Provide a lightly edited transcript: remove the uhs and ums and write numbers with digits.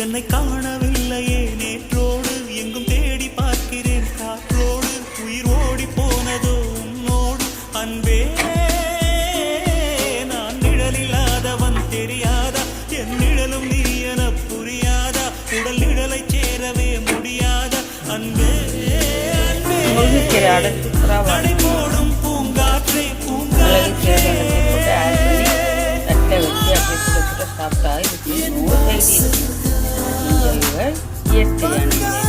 என்னை காணவில்லையே நேற்றோடு எங்கும் தேடி பார்க்கிறேன் காற்றோடு உயிர் ஓடி போனதோ உன்னோடு அன்பே நான் நிழலில்லாதவன் தெரியாதா என் நிழலும் நீ என புரியாதா உடல் நிழலை சேரவே முடியாதா அன்பே நடை போடும் பூங்காற்றை பூங்காற்றே சாப்பிட்டா இதுக்கு நோய் இயற்கையான